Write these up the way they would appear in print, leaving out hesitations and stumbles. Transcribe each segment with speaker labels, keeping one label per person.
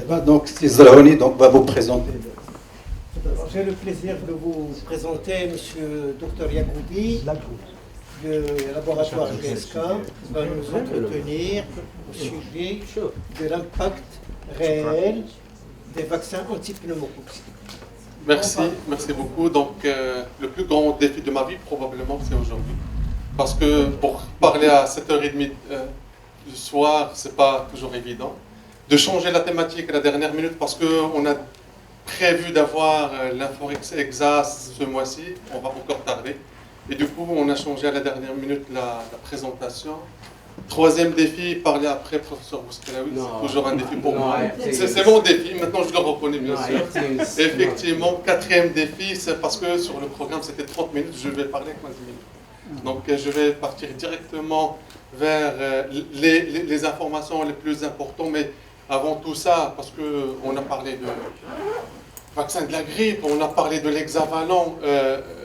Speaker 1: Donc, c'est Zahoni va vous présenter.
Speaker 2: J'ai le plaisir de vous présenter M. Dr Yacoubi, du laboratoire GSK, qui va nous entretenir au sujet de l'impact réel des vaccins anti-pneumococciques.
Speaker 3: Merci beaucoup. Donc, le plus grand défi de ma vie, probablement, c'est aujourd'hui. Parce que pour parler à 7h30 du soir, c'est pas toujours évident. De changer la thématique à la dernière minute, parce qu'on a prévu d'avoir l'info exa ce mois-ci, on va encore tarder. Et du coup, on a changé à la dernière minute la présentation. Troisième défi, parler après professeur Bouskelaoui, c'est toujours un défi pour moi. C'est mon défi, maintenant je le reconnais bien sûr. Effectivement, quatrième défi, c'est parce que sur le programme c'était 30 minutes, je vais parler 15 minutes. Donc je vais partir directement vers les informations les plus importantes, mais avant tout ça, parce qu'on a parlé de vaccin de la grippe, on a parlé de l'hexavalent,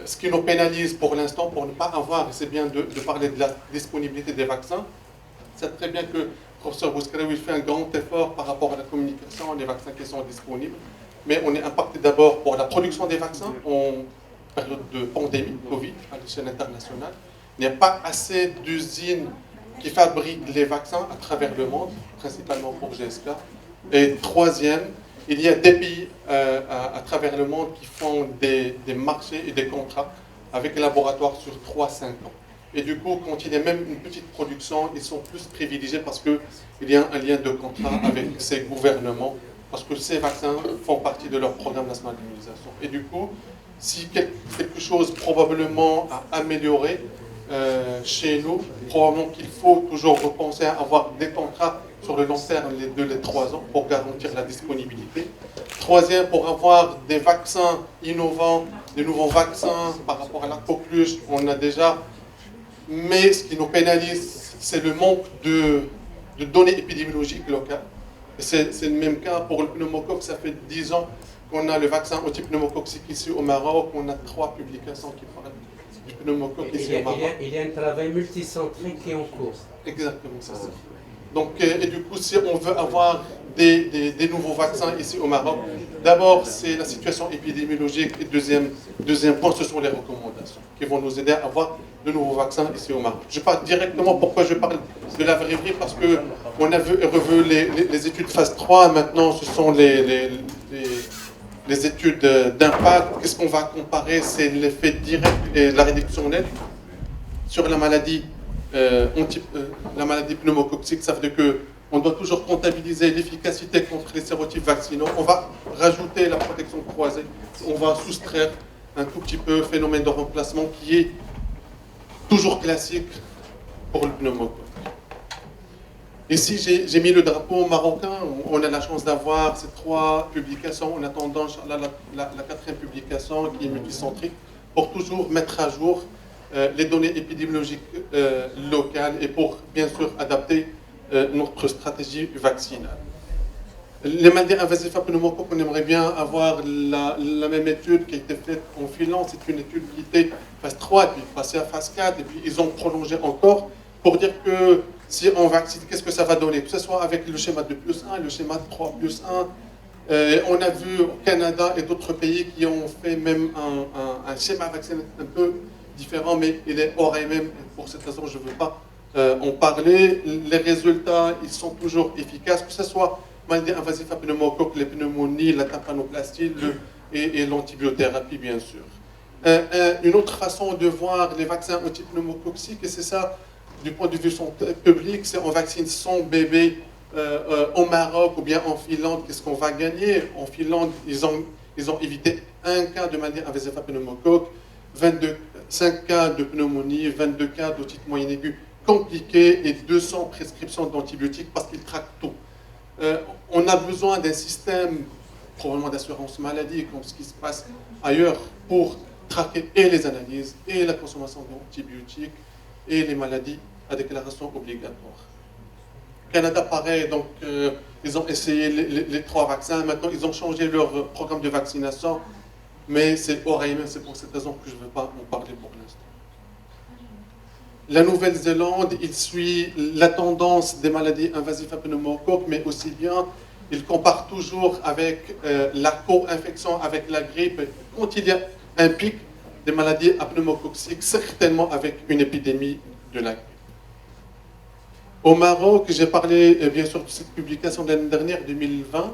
Speaker 3: ce qui nous pénalise pour l'instant pour ne pas avoir, et c'est bien de parler de la disponibilité des vaccins. C'est très bien que le professeur Bouskelaoui fait un grand effort par rapport à la communication, les vaccins qui sont disponibles, mais on est impacté d'abord pour la production des vaccins en période de pandémie, Covid, à l'échelle internationale. Il n'y a pas assez d'usines qui fabriquent les vaccins à travers le monde, principalement pour GSK. Et troisième, il y a des pays à travers le monde qui font des marchés et des contrats avec les laboratoires sur 3-5 ans. Et du coup, quand il y a même une petite production, ils sont plus privilégiés parce qu'il y a un lien de contrat avec ces gouvernements, parce que ces vaccins font partie de leur programme national d'immunisation. Et du coup, si quelque chose probablement à améliorer chez nous, probablement qu'il faut toujours repenser à avoir des contrats sur le long terme, les 2, les 3 ans, pour garantir la disponibilité. Troisième, pour avoir des vaccins innovants, des nouveaux vaccins par rapport à la coqueluche, on a déjà. Mais ce qui nous pénalise, c'est le manque de données épidémiologiques locales. C'est le même cas pour le pneumocoque. Ça fait 10 ans qu'on a le vaccin anti-pneumococcique ici au Maroc. On a 3 publications qui parlent du pneumocoque ici au Maroc.
Speaker 4: Il y a un travail multicentré qui est en cours.
Speaker 3: Exactement, c'est ça. Donc, et du coup, si on veut avoir des nouveaux vaccins ici au Maroc, d'abord, c'est la situation épidémiologique. Et deuxième point, ce sont les recommandations qui vont nous aider à avoir de nouveaux vaccins ici au Maroc. Je parle directement, pourquoi je parle de la vraie vie, parce qu'on a vu et revu les études phase 3, maintenant ce sont les études d'impact. Qu'est-ce qu'on va comparer? C'est l'effet direct et la réduction nette sur la maladie pneumococcique. Ça veut dire qu'on doit toujours comptabiliser l'efficacité contre les sérotypes vaccinaux. On va rajouter la protection croisée. On va soustraire un tout petit peu le phénomène de remplacement qui est toujours classique pour le pneumocoque. Ici, j'ai mis le drapeau marocain. On a la chance d'avoir ces 3 publications. En attendant la 4e publication qui est multicentrique pour toujours mettre à jour les données épidémiologiques locales et pour bien sûr adapter notre stratégie vaccinale. Les maladies invasives à pneumocoque, on aimerait bien avoir la même étude qui a été faite en Finlande. C'est une étude qui était phase 3 et puis passée à phase 4 et puis ils ont prolongé encore pour dire que si on vaccine, qu'est-ce que ça va donner? Que ce soit avec le schéma 2+1 et le schéma 3+1. On a vu au Canada et d'autres pays qui ont fait même un schéma vaccinal un peu différent, mais il est hors MM. Pour cette raison, je ne veux pas en parler. Les résultats, ils sont toujours efficaces, que ce soit maladies invasives à pneumocoque, les pneumonies, la tympanoplastie et l'antibiothérapie, bien sûr. Une autre façon de voir les vaccins antipneumococciques, et c'est ça, du point de vue santé publique, c'est on vaccine 100 bébés au Maroc ou bien en Finlande, qu'est-ce qu'on va gagner? En Finlande, ils ont évité 1 cas de maladie invasive à pneumocoque, 5 cas de pneumonie, 22 cas d'otite moyenne aiguë compliquée et 200 prescriptions d'antibiotiques parce qu'ils traquent tout. On a besoin d'un système, probablement d'assurance maladie, comme ce qui se passe ailleurs, pour traquer et les analyses, et la consommation d'antibiotiques, et les maladies à déclaration obligatoire. Canada, pareil, donc ils ont essayé les 3 vaccins, maintenant ils ont changé leur programme de vaccination, mais c'est hors AMM, c'est pour cette raison que je ne veux pas en parler pour l'instant. La Nouvelle-Zélande, il suit la tendance des maladies invasives à pneumocoque, mais aussi bien il compare toujours avec la co-infection avec la grippe. Quand il y a un pic des maladies à pneumococciques, certainement avec une épidémie de la grippe. Au Maroc, j'ai parlé bien sûr de cette publication de l'année dernière, 2020,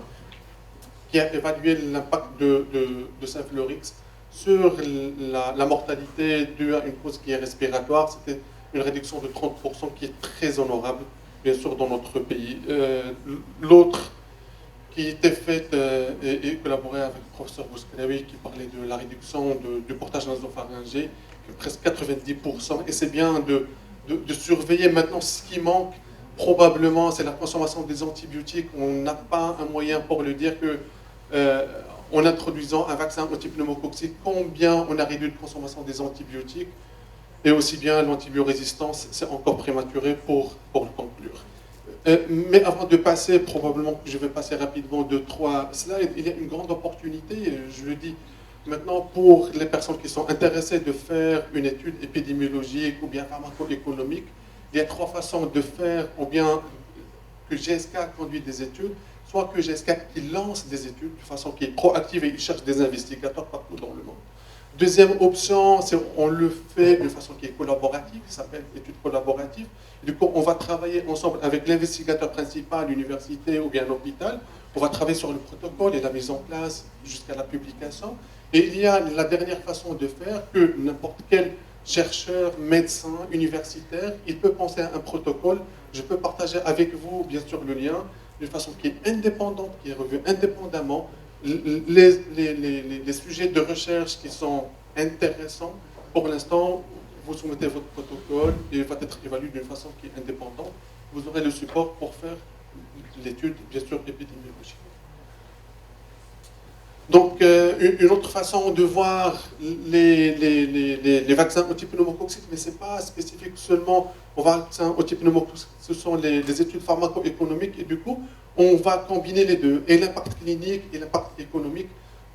Speaker 3: qui a évalué l'impact de Synflorix sur la mortalité due à une cause qui est respiratoire. C'était une réduction de 30% qui est très honorable, bien sûr, dans notre pays. L'autre qui était faite et collaboré avec le professeur Bouskalaoui qui parlait de la réduction du portage nasopharyngé, presque 90%. Et c'est bien de surveiller maintenant ce qui manque. Probablement, c'est la consommation des antibiotiques. On n'a pas un moyen pour le dire que en introduisant un vaccin antipneumococcique, combien on a réduit la consommation des antibiotiques, et aussi bien l'antibiorésistance, c'est encore prématuré pour le conclure. Mais avant de passer, probablement que je vais passer rapidement 2-3 slides, il y a une grande opportunité, je le dis maintenant, pour les personnes qui sont intéressées de faire une étude épidémiologique ou bien pharmaco-économique. Il y a 3 façons de faire, ou bien que GSK conduit des études, soit que GSK qui lance des études de façon qui est proactive et il cherche des investigateurs partout dans le monde. Deuxième option, c'est on le fait de façon qui est collaborative, ça s'appelle étude collaborative. Du coup, on va travailler ensemble avec l'investigateur principal, l'université ou bien l'hôpital. On va travailler sur le protocole et la mise en place jusqu'à la publication. Et il y a la dernière façon de faire que n'importe quel chercheur, médecin, universitaire, il peut penser à un protocole. Je peux partager avec vous, bien sûr, le lien d'une façon qui est indépendante, qui est revue indépendamment. Les sujets de recherche qui sont intéressants, pour l'instant, vous soumettez votre protocole et il va être évalué d'une façon qui est indépendante. Vous aurez le support pour faire l'étude, bien sûr, épidémiologique. Donc, une autre façon de voir les vaccins antipneumococciques, mais ce n'est pas spécifique seulement aux vaccins antipneumococciques, ce sont les études pharmaco-économiques, et du coup, on va combiner les deux, et l'impact clinique et l'impact économique,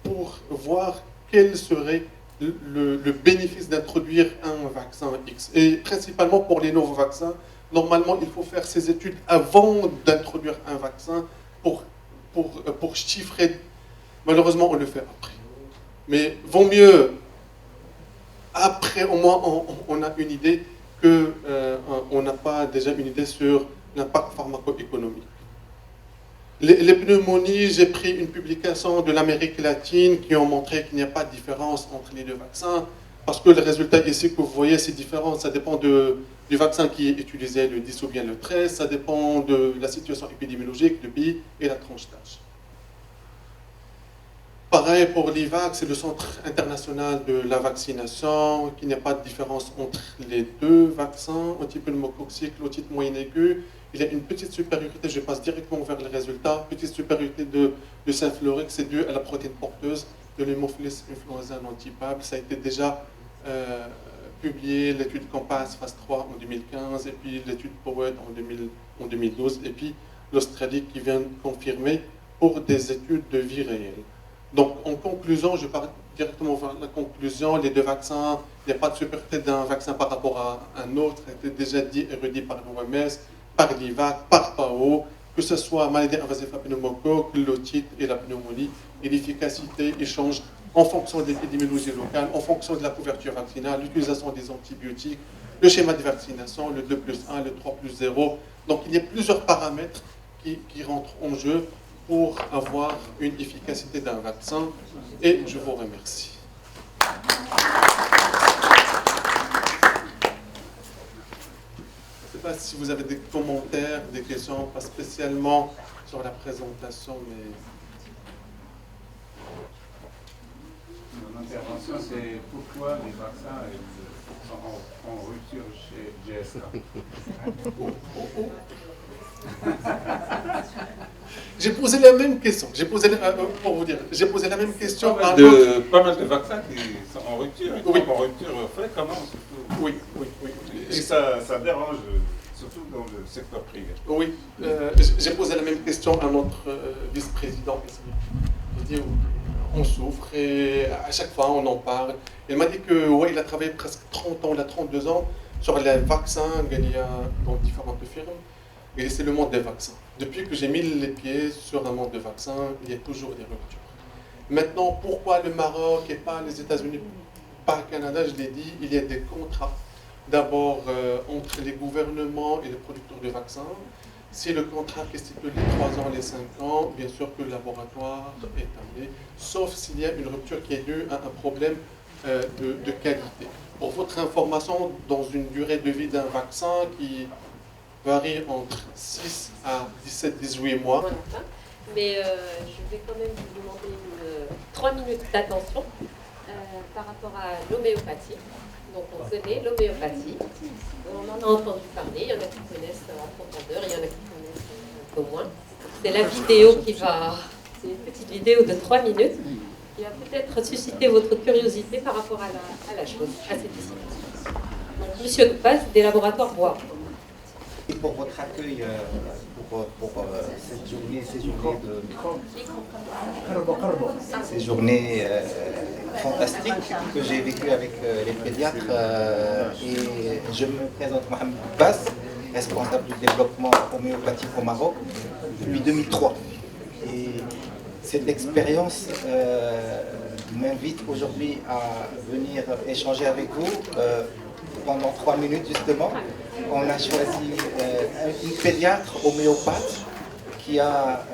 Speaker 3: pour voir quel serait le bénéfice d'introduire un vaccin X. Et principalement pour les nouveaux vaccins, normalement, il faut faire ces études avant d'introduire un vaccin pour chiffrer. Malheureusement, on le fait après. Mais vaut mieux, après, au moins, on a une idée qu'on n'a pas déjà une idée sur l'impact pharmaco-économique. Les pneumonies, j'ai pris une publication de l'Amérique latine qui ont montré qu'il n'y a pas de différence entre les deux vaccins, parce que le résultat ici que vous voyez, c'est différent. Ça dépend du vaccin qui est utilisé, le 10 ou bien le 13, ça dépend de la situation épidémiologique, du pays et la tranche d'âge. Pareil pour l'IVAC, c'est le Centre international de la vaccination, qu'il n'y a pas de différence entre les deux vaccins, antipneumococcique, l'otite moyenne aiguë. Il y a une petite supériorité, je passe directement vers les résultats, petite supériorité de Synflorix, c'est dû à la protéine porteuse de l'hémophilus influenza non typable. Ça a été déjà publié, l'étude Compass phase 3 en 2015, et puis l'étude POET en 2012, et puis l'Australie qui vient de confirmer pour des études de vie réelle. Donc, en conclusion, je pars directement vers la conclusion. Les deux vaccins, il n'y a pas de supériorité d'un vaccin par rapport à un autre. Ça a été déjà dit et redit par l'OMS, par l'IVAC, par PAO, que ce soit maladie invasive à pneumocoque, l'otite et la pneumonie. Et l'efficacité change en fonction de l'épidémiologie locale, en fonction de la couverture vaccinale, l'utilisation des antibiotiques, le schéma de vaccination, le 2+1, le 3+0. Donc, il y a plusieurs paramètres qui rentrent en jeu pour avoir une efficacité d'un vaccin, et je vous remercie. Je ne sais pas si vous avez des commentaires, des questions, pas spécialement sur la présentation, mais...
Speaker 5: Mon intervention, c'est pourquoi les vaccins sont en rupture chez GSK.
Speaker 3: J'ai posé la même question. Pour vous dire, j'ai posé la même question
Speaker 5: à d'autres. Pas mal de vaccins qui sont en rupture.
Speaker 3: Oui.
Speaker 5: En rupture fréquemment, surtout.
Speaker 3: Oui.
Speaker 5: Et ça dérange, surtout dans le secteur privé.
Speaker 3: Oui. J'ai posé la même question à notre vice-président ici. Il dit, on souffre et à chaque fois on en parle. Il m'a dit que il a travaillé presque 30 ans, il a 32 ans sur les vaccins gagnés dans différentes firmes. et c'est le monde des vaccins. Depuis que j'ai mis les pieds sur un monde de vaccins, il y a toujours des ruptures. Maintenant, pourquoi le Maroc et pas les États-Unis, pas le Canada, je l'ai dit, il y a des contrats. D'abord entre les gouvernements et les producteurs de vaccins. Si le contrat qui stipule les 3 ans, les 5 ans, bien sûr que le laboratoire est amené, sauf s'il y a une rupture qui est due à un problème de qualité. Pour votre information, dans une durée de vie d'un vaccin qui varie entre 6 à 17-18 mois.
Speaker 6: Voilà. Mais je vais quand même vous demander 3 minutes d'attention par rapport à l'homéopathie. Donc on connaît l'homéopathie, on en a entendu parler, il y en a qui connaissent en profondeur, il y en a qui connaissent un peu moins. C'est la vidéo qui va, c'est une petite vidéo de 3 minutes qui va peut-être susciter votre curiosité par rapport à la chose, à cette discipline. Donc Monsieur Koupaz, des laboratoires Bois.
Speaker 7: Et pour votre accueil, pour ces journées fantastiques que j'ai vécues avec les pédiatres. Et je me présente Mohamed Bass, responsable du développement homéopathique au Maroc depuis 2003. Et cette expérience m'invite aujourd'hui à venir échanger avec vous pendant 3 minutes justement. On a choisi une pédiatre homéopathe qui a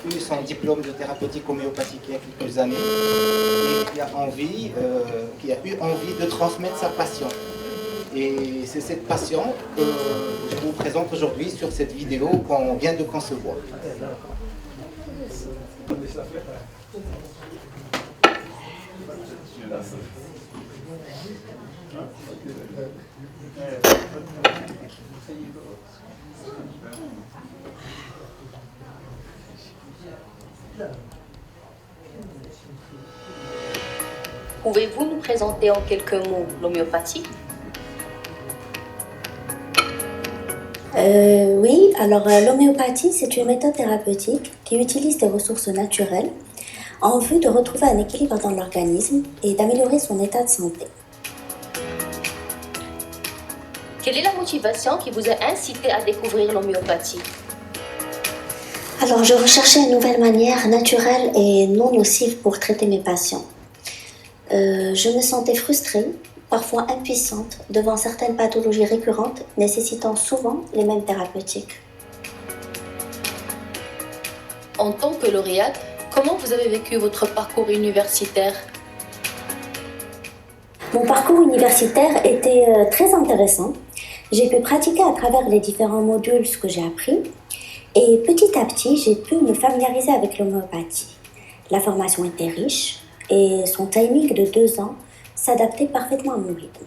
Speaker 7: eu son diplôme de thérapeutique homéopathique il y a quelques années et qui a eu envie de transmettre sa passion. Et c'est cette passion que je vous présente aujourd'hui sur cette vidéo qu'on vient de concevoir.
Speaker 8: Pouvez-vous nous présenter en quelques mots l'homéopathie?
Speaker 9: Oui, alors l'homéopathie, c'est une méthode thérapeutique qui utilise des ressources naturelles en vue de retrouver un équilibre dans l'organisme et d'améliorer son état de santé.
Speaker 8: Quelle est la motivation qui vous a incité à découvrir l'homéopathie?
Speaker 9: Alors, je recherchais une nouvelle manière naturelle et non nocive pour traiter mes patients. Je me sentais frustrée, parfois impuissante, devant certaines pathologies récurrentes nécessitant souvent les mêmes thérapeutiques.
Speaker 8: En tant que lauréate, comment vous avez vécu votre parcours universitaire?
Speaker 9: Mon parcours universitaire était très intéressant. J'ai pu pratiquer à travers les différents modules ce que j'ai appris et petit à petit, j'ai pu me familiariser avec l'homéopathie. La formation était riche et son timing de 2 ans s'adaptait parfaitement à mon rythme.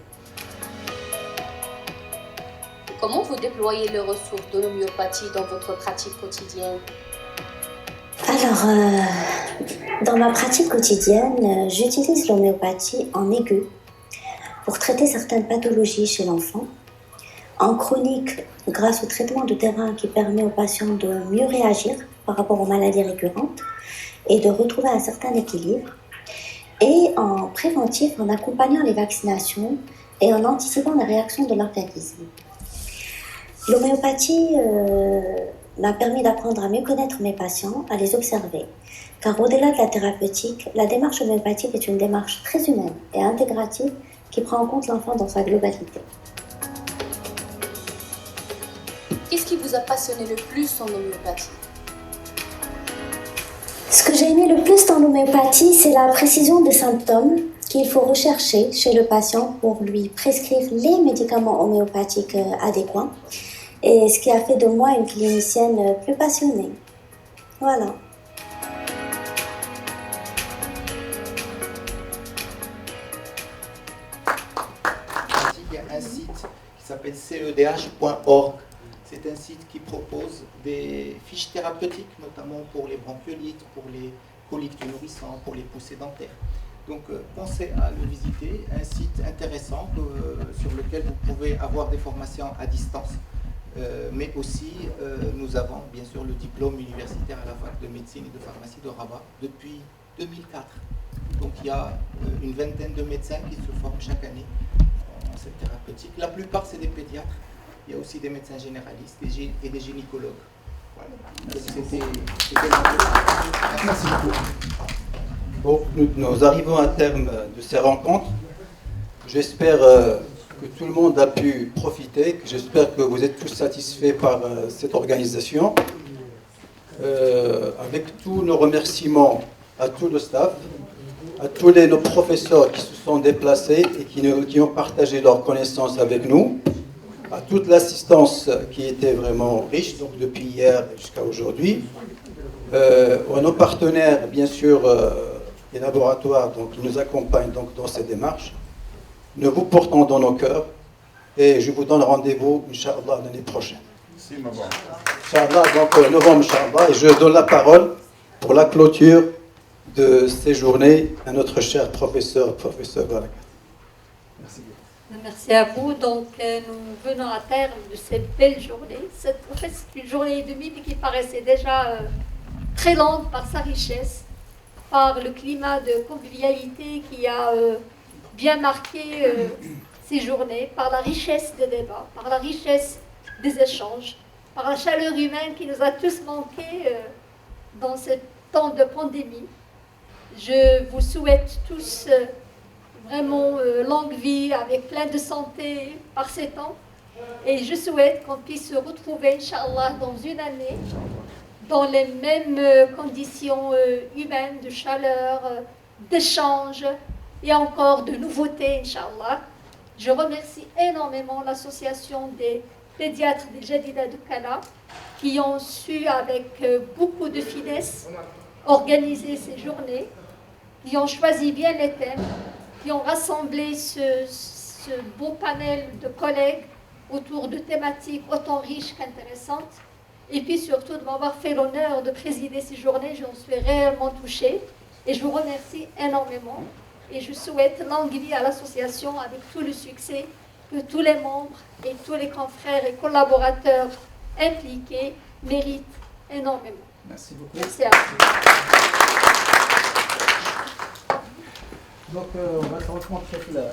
Speaker 8: Comment vous déployez les ressources de l'homéopathie dans votre pratique quotidienne?
Speaker 9: Alors, dans ma pratique quotidienne, j'utilise l'homéopathie en aigu pour traiter certaines pathologies chez l'enfant, en chronique grâce au traitement de terrain qui permet aux patients de mieux réagir par rapport aux maladies récurrentes et de retrouver un certain équilibre, et en préventif en accompagnant les vaccinations et en anticipant les réactions de l'organisme. L'homéopathie m'a permis d'apprendre à mieux connaître mes patients, à les observer, car au-delà de la thérapeutique, la démarche homéopathique est une démarche très humaine et intégrative qui prend en compte l'enfant dans sa globalité.
Speaker 8: Qu'est-ce qui vous a passionné le plus en homéopathie?
Speaker 9: Ce que j'ai aimé le plus dans l'homéopathie, c'est la précision des symptômes qu'il faut rechercher chez le patient pour lui prescrire les médicaments homéopathiques adéquats. Et ce qui a fait de moi une clinicienne plus passionnée. Voilà.
Speaker 7: Il y a un site qui s'appelle cedh.org. C'est un site qui propose des fiches thérapeutiques, notamment pour les bronchiolites, pour les coliques du nourrisson, pour les poussées dentaires. Donc pensez à le visiter, un site intéressant sur lequel vous pouvez avoir des formations à distance. Mais aussi, nous avons bien sûr le diplôme universitaire à la fac de médecine et de pharmacie de Rabat depuis 2004. Donc il y a une vingtaine de médecins qui se forment chaque année en cette thérapeutique. La plupart, c'est des pédiatres. Il y a aussi des médecins généralistes et des gynécologues. Voilà. Donc,
Speaker 1: Merci beaucoup. Bon, nous arrivons à terme de ces rencontres. J'espère que tout le monde a pu profiter, j'espère que vous êtes tous satisfaits par cette organisation. Avec tous nos remerciements à tout le staff, à tous nos professeurs qui se sont déplacés et qui ont partagé leurs connaissances avec nous, à toute l'assistance qui était vraiment riche, donc depuis hier jusqu'à aujourd'hui, à nos partenaires, bien sûr, les laboratoires qui nous accompagnent donc, dans ces démarches. Nous vous portons dans nos cœurs et je vous donne rendez-vous, Inch'Allah, l'année prochaine.
Speaker 5: Si, maman.
Speaker 1: Inch'Allah, donc novembre, Inch'Allah, et je donne la parole pour la clôture de ces journées à notre cher professeur Baraka. Merci.
Speaker 10: Merci à vous. Donc, nous venons à terme de cette belle journée. En fait, c'est une journée et demie, mais qui paraissait déjà très longue par sa richesse, par le climat de convivialité qui a bien marqué ces journées, par la richesse des débats, par la richesse des échanges, par la chaleur humaine qui nous a tous manqué dans ce temps de pandémie. Je vous souhaite tous vraiment longue vie avec plein de santé par ces temps. Et je souhaite qu'on puisse se retrouver, Inch'Allah, dans une année, dans les mêmes conditions humaines, de chaleur, d'échange et encore de nouveautés, Inch'Allah. Je remercie énormément l'association des pédiatres des Jadida de Kala qui ont su, avec beaucoup de finesse, organiser ces journées, qui ont choisi bien les thèmes, qui ont rassemblé ce beau panel de collègues autour de thématiques autant riches qu'intéressantes. Et puis surtout de m'avoir fait l'honneur de présider ces journées, j'en suis réellement touchée. Et je vous remercie énormément. Et je souhaite longue vie à l'association avec tout le succès que tous les membres et tous les confrères et collaborateurs impliqués méritent énormément.
Speaker 1: Merci beaucoup.
Speaker 10: Merci à vous.
Speaker 2: Donc, on va se rencontrer là.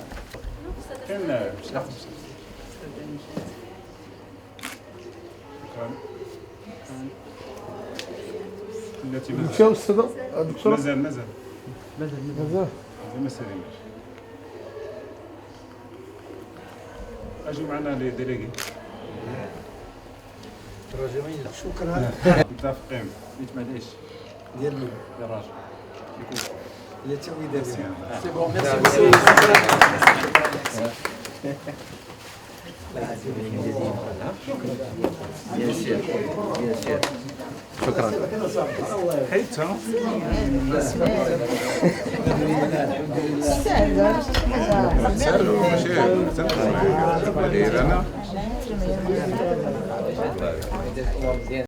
Speaker 5: دكتور مازال ما ساليناش اجوا معنا لي ديليغي
Speaker 2: شكرا.
Speaker 5: متفقين
Speaker 2: معليش ديال
Speaker 5: الراجل
Speaker 2: اللي توي دابا
Speaker 4: سي بون ميرسي
Speaker 5: شكرا حيتها سالوا ماشي انا